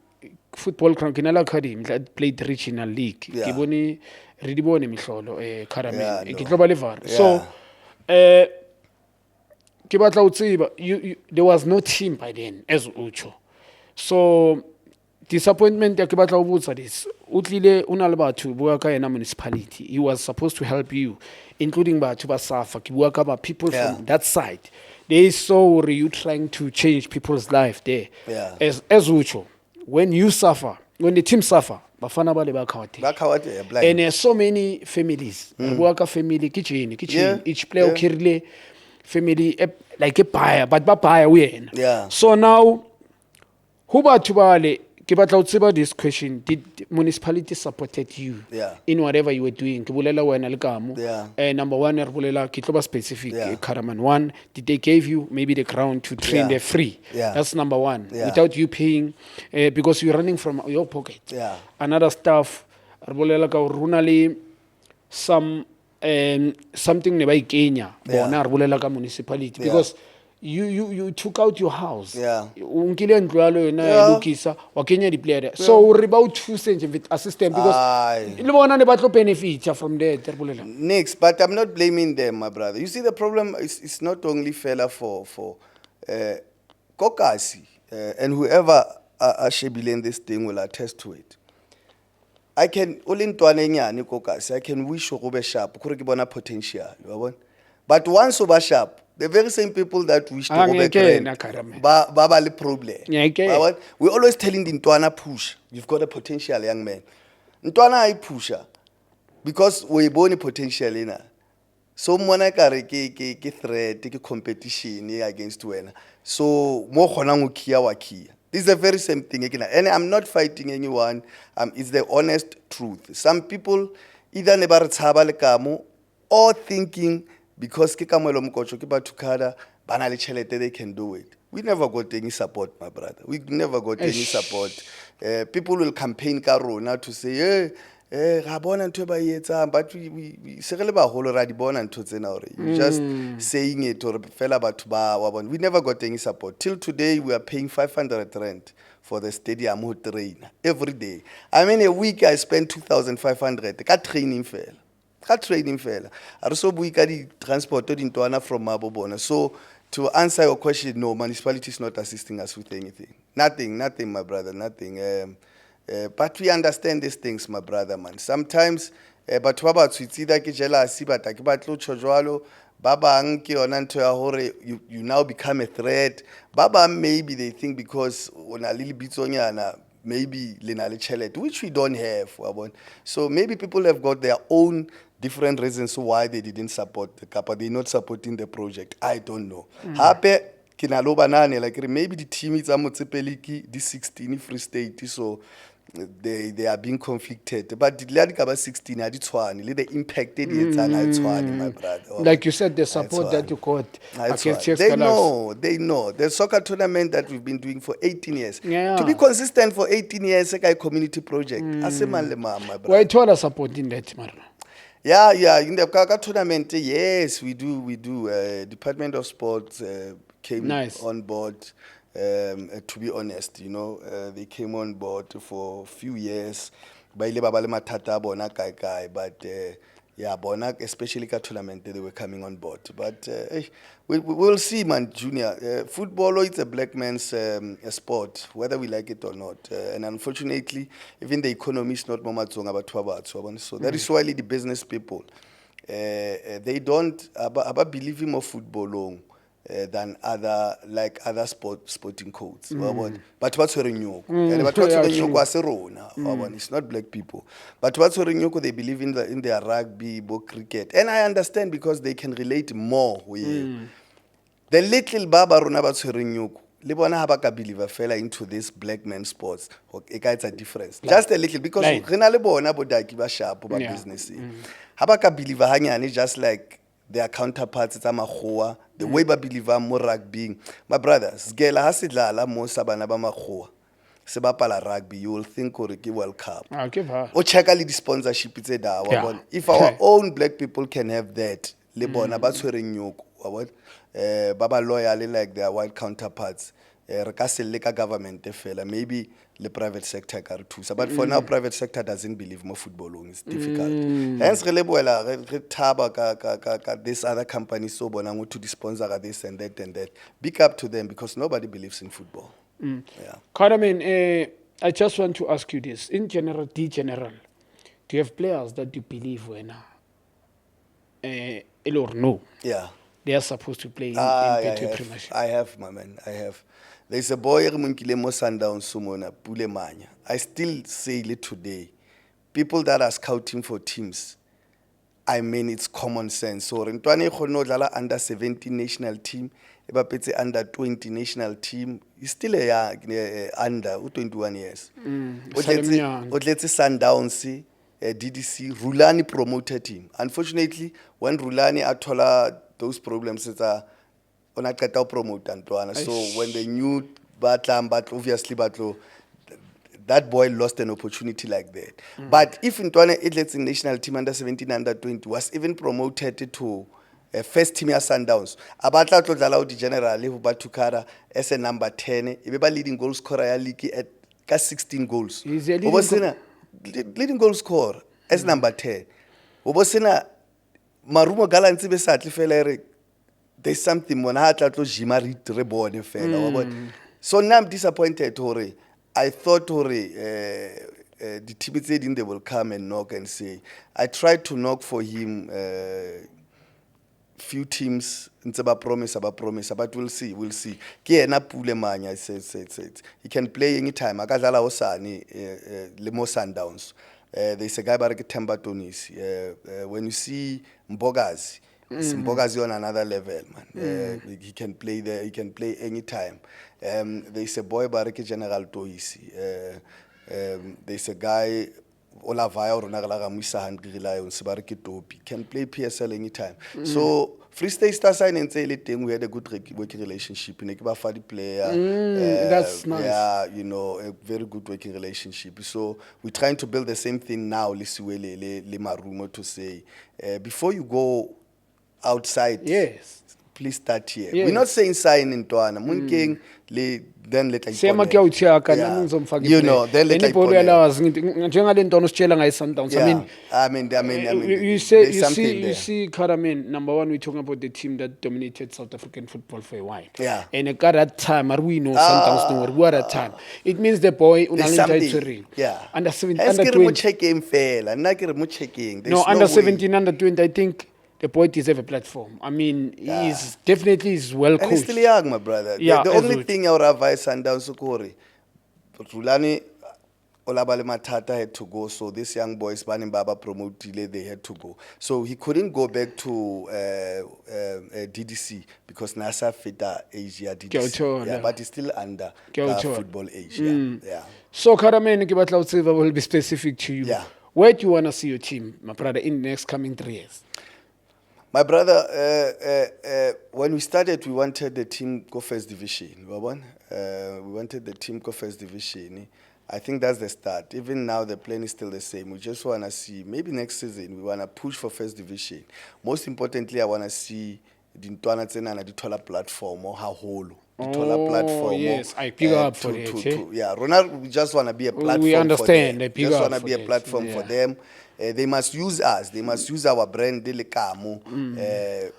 football Kinala Academy that played regional league. Yeah. Kiboni Ridibone Mihlolo, Yeah, Karamen, no. Global Level. Yeah. So Kibatla Utsiba, there was no team by then as Ucho. So disappointment Kibatla Ubutsa is Utlile Unalabatu, Buaka and a municipality. He was supposed to help you, including Batuba Safa, Kibuaka, people from that side. They saw you trying to change people's life there. Yeah. As Ucho. When you suffer, when the team suffer, Bafana Bale Bakawate. And there's so many families. Buaka family, kitchen, Yeah. each player Yeah. Kirle family like a buyer, but buyer we. Yeah. So now who batubale Kibatla Utsiba this question, did municipality supported you Yeah. in whatever you were doing? Kibulela wena lekamu. Yeah. Number one, Erbulela Kitloba specific Yeah. Karaman. One, did they give you maybe the ground to train Yeah. there free? Yeah. That's number one. Yeah. Without you paying because you're running from your pocket. Yeah. Another stuff, Erbulela ka runali some something nearby Kenya, bona Erbulela ka municipality because you took out your house. Yeah. Unkile ndlwalo na Yeah. Lukisa wa Kenya the player. So we about 2 cents with assistant because Aye. le bona ne batlo benefit from there Erbulela. Next, but I'm not blaming them, my brother. You see, the problem is it's not only fella for Kokasi and whoever Ashebile in this thing will attest to it. I can only Kokasi. I can wish Obe sharp, kurikibona potential. But once over sharp, the very same people that wish to Obe Baba the problem. We're always telling the Ntwana push. You've got a potential young man. Ntwana I pusher. Because we born potential in her. So mona kare ke threat ke competition against wena. So mo khona ngokia wa kia. This is the very same thing again. And I'm not fighting anyone. It's the honest truth. Some people either never tshaba le kamo or thinking because ke kamelo mkocho ke bathukada bana le chelete they can do it. We never got any support, my brother. We never got any support. People will campaign ka rona to say ga bona ntwe ba yetsa but we segele ba holo ra di bona ntwe tsena hore you just saying it or fela batho ba wa bona. We never got any support till today. We are paying 500 rand for the stadium who train every day. I mean a week I spend 2,500 ka training fela are so bui ka di transport to dintwana from mabobona. So to answer your question, no, municipality is not assisting us with anything. Nothing, my brother, nothing. But we understand these things, my brother, man. Sometimes, but it's either ke jealousy, but I batlo chojwalo, baba anki onanto ya hore, you now become a threat. Baba maybe they think because on a little bit on maybe linale chelet, which we don't have. So maybe people have got their own different reasons why they didn't support the Kappa. They're not supporting the project. I don't know. Happy kinaloba nane like maybe the team is amotsepeliki the 16 Free State, so they are being conflicted. But the Kaba 16 are the impacted my brother. Like you said, the support that you got against they know. The soccer tournament that we've been doing for 18 years. Yeah. To be consistent for 18 years, like a community project. My brother. Why told us supporting that, Marla? Yeah. In the Kaka tournament, yes, we do. Department of Sports came on board. to be honest, you know, they came on board for a few years. Ba ile ba ba le mathata a bona kae, but yeah, bona, especially ka tournament, they were coming on board. But we'll see, man, Junior. Football, it's a black man's a sport, whether we like it or not. And unfortunately, even the economy is not more much about so that is why the business people, they don't believe in more football than other sporting codes. But what's nyoko? And but what's nyoko as rona? It's not black people. But what's nyoko? They believe in their rugby, cricket, and I understand because they can relate more with the little baba rona ba nyoko. Le bona ha ba ka believe fela into this black man sports. It's a difference. Just a little because re na le bona bodaki ba sharp ba business. Ha ba ka believe hanyane just like their counterparts tsa makgowa, the way ba believe mo rugby. My brothers, gela ha sidlala mo sabana ba makgowa se bapala rugby, you will think or ke World Cup. O checka le di sponsorship tse da wa bona. If our own black people can have that, le bona ba tshwereng nyoko wa bona. Ba loyal like their white counterparts. Re ka se le ka government fela, maybe the private sector ka re thusa, but for now private sector doesn't believe more football. It's difficult. Hence re leboela re thaba ka this other companies so bona ngo to sponsor this and that. Big up to them because nobody believes in football. Yeah. Karamin, I just want to ask you this. In general, do you have players that you believe when or no? Yeah. They are supposed to play in Betway Premiership. I have, my man. I have. There's a boy Munkile mo Sundown Sumona Pule Manya. I still say it today. People that are scouting for teams, I mean it's common sense. So Rentwane Khono Dlala under 17 national team, Ebapetse under 20 national team. He's still under 21 years. Otletse Sundowns, DDC, Rulani promoted him. Unfortunately, when Rulani atola those problems that on a promote Antoine. So when the new Batlam, but obviously Batlo, that boy lost an opportunity like that. But if Antoine Idlets in national team under 17, under 20 was even promoted to first team as Sundowns, Abatla to allow the general who Batukara as a number 10, Ibeba leading goal scorer league at 16 goals. He's a leading goal scorer as number 10. Obosina Marumo Galanti Besatli Feleric. There's something when I thought reborn. So now I'm disappointed, Tori. I thought Tori, the team said they will come and knock and say. I tried to knock for him few teams about promise, but we'll see. He can play anytime. Akazala Osani, Lemo Sundowns. There's a guy by Temba Tonis. When you see Mbogazi, Mbogazi on another level, man. He can play there. He can play anytime. There's a boy Bariki General Toisi. There's a guy Olavaya Ronagala Musa Handrila on Sibariki Topi. Can play PSL anytime. So Free State Star sign and say we had a good working relationship. In a Fadi player. That's nice. Yeah, you know, a very good working relationship. So we're trying to build the same thing now. Le Marumo to say before you go outside, yes, please start here. Yes. We're not saying sign in Tuana. Then let you know, then let I mean, you see, Karamin, number one, we're talking about the team that dominated South African football for a while. Yeah. And at that time, we know sometimes no what at time. It means the boy yeah. Under 17, under 20. No, under 17, under 20, I think the boy deserves a platform. I mean, he's definitely well coached. And he's still young, my brother. Yeah, the only thing I would advise Sundowns Sukori, Rulani Olabale Matata had to go, so this young boys, Bani Baba promoted, they had to go. So he couldn't go back to DDC because NASA Fita Asia DDC. But he's still under football age. Yeah. So, Karamen, will be specific to you. Yeah. Where do you want to see your team, my brother, in the next coming 3 years? My brother, when we started, we wanted the team go first division. We wanted the team go first division. I think that's the start. Even now, the plan is still the same. We just want to see, maybe next season, we want to push for first division. Most importantly, I want to see the Ntwana Tsena na di thola platform or how whole. platform. Yes, I pick up for it. Yeah, Ronald, we just want to be a platform. We understand. For They them. pick Just up want to for be a it. platform for them. They must use us. They must use our brand. They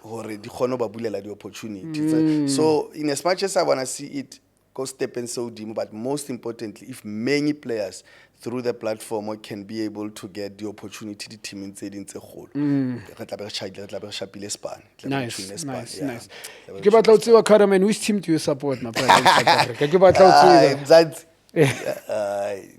already the opportunity. So, in as much as I want to see it go step and so dim, but most importantly, if many players through the platform can be able to get the opportunity to team in the whole. Nice. Ke batla o tseba Caraman, which team do you support, my brother, in South Africa? Ke batla o tseba. Mzansi.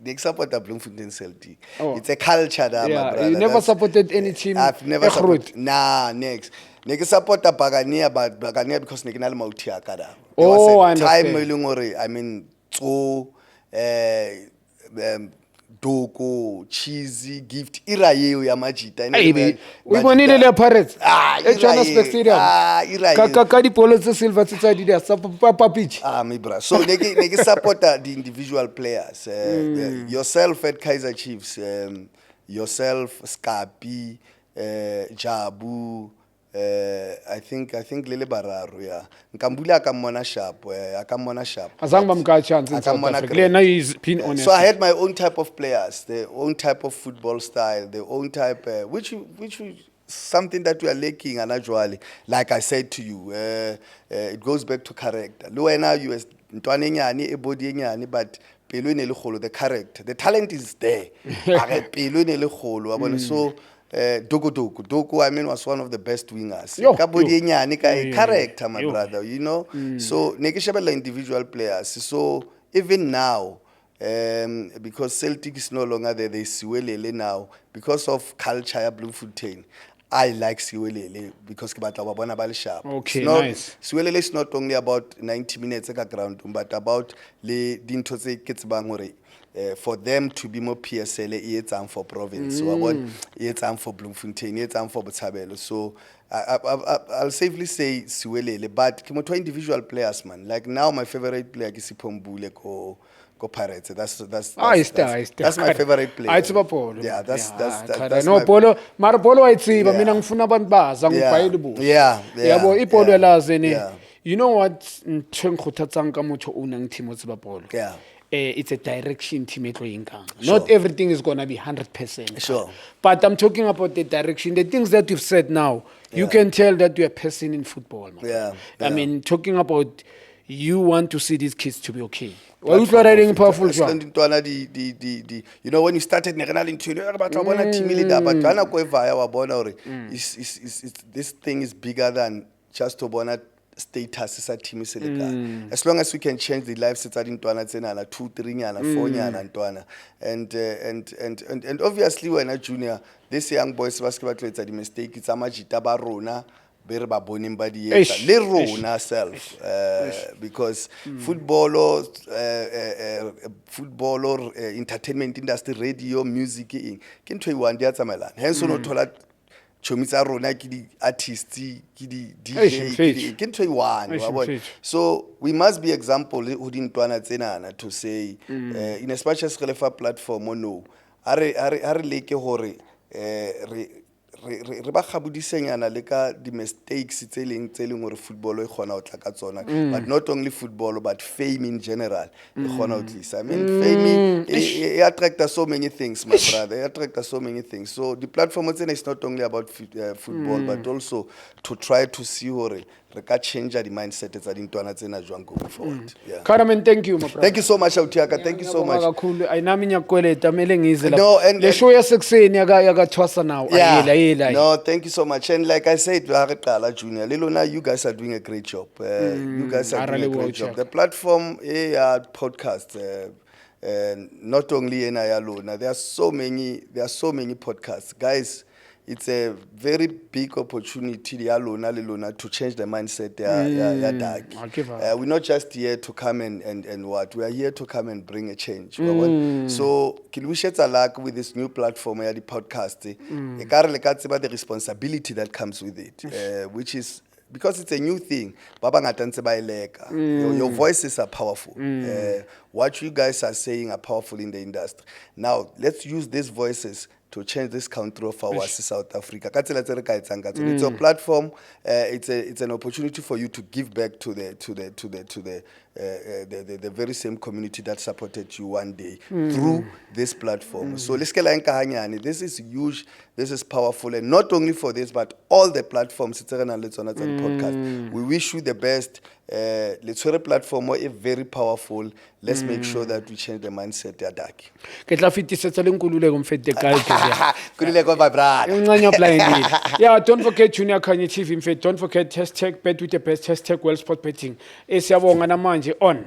They support the Bloemfontein CLT. It's a culture there, my brother. You never supported any team? I've never supported. Nah, next. Neke support the Bacada, but Bacada because neke na le mauti a ka da. There was a time I mean, doko, cheesy, gift, ira yeo ya majita. We bonile le Pirates. Johannesburg Stadium. Ka di polo tse silver tse tsa di da papa pitch. My bro. So neke support the individual players. Yourself at Kaizer Chiefs, yourself Skapi, Jabu, I think Lele Bararu, yeah. Nkambula akamona sharp, Azang bamka chance in South Africa. Leine is pin on it. So I had my own type of players, their own type of football style, their own type, which something that we are lacking unusually. Like I said to you, it goes back to character. Luena you as ntwane nyane ebodi nyane, but pelo ne le kholo, the character, the talent is there. Pelo ne le kholo, so. Doku, I mean, was one of the best wingers. Character, my brother, you know. So, nekishebela individual players. So, even now, because Celtic is no longer there, they Siwelele now, because of culture, Bloemfontein. I like Siwelele because Kibatla Wabona Bali sharp. Okay, nice. Siwelele is not only about 90 minutes ground, but about the Dintose Ketsbangore. For them to be more PSL, it's for province. So it's for Bloemfontein, it's for Botshabelo. So I'll safely say Siwelele, but Kimoto individual players, man. Like now, my favorite player is Sipombule ko Pirates. That's my favorite player. It's Polo. Yeah, that's no Polo. Mar Polo I see, but mina ngifuna abantu baza ngibhayile bu. Yeah. Ipolo elazene. You know what? Nthengkhuthatsang ka motho o nang team o tseba Polo. Yeah. It's a direction team at Not everything is going to be 100%. Sure. But I'm talking about the direction. The things that you've said now, you can tell that you're a person in football. Man. Yeah. I mean, talking about you want to see these kids to be okay. Why you riding powerful job? You know, when you started, this thing is bigger than just to bona status is a team as long as we can change the lives it's in 2, 3, 4 and obviously when a junior this young boys basketball it's a mistake it's a majita barona berba bonim body le rona self because football or entertainment industry radio music in ke ntwe one dia tsamaelana hence no thola chomitsa rona ki di artists ki di DJ ke ntwe one so we must be example ho dintwana tsenana to say in as much as Khalefa platform no are leke hore re ba khabodisenyana le ka di mistakes tse leng gore football e khona o tla ka tsona but not only football but fame in general e khona o tlisa I mean fame it attracts so many things my brother it attracts so many things so the platform is not only about football but also to try to see hore re ka change the mindset tsa dintwana tsena jwang going forward yeah Caraman, thank you my brother. Thank you so much Autiaka thank you so much kakhulu ayinami nyakweleta mele ngize la le show yasekuseni yaka Thwasa now ayela no thank you so much and like I said Junior Lelona you guys are doing a great job you guys are doing a great job the platform podcast not only in Ayalona there are so many podcasts guys. It's a very big opportunity to change the mindset. We're not just here to come and what. We are here to come and bring a change. So, with this new platform, the podcast, the responsibility that comes with it, which is because it's a new thing. Your voices are powerful. What you guys are saying are powerful in the industry. Now, let's use these voices to change this country of ours, South Africa. Ka tsela tse re ka etsang ka tsone. It's a platform. It's an opportunity for you to give back to the very same community that supported you one day through this platform. So let's get like this is huge, this is powerful, and not only for this, but all the platforms. It's a podcast. We wish you the best. Let's share a platform more very powerful. Let's make sure that we change the mindset. Ke tla fetisetsa le nkululeko mfete kae ke Kululeko my brother. Uncane blindly. Yeah, don't forget Junior Khanye TV. In fact, don't forget #bet with the best #WorldSportBetting. Esiyabonga namanje on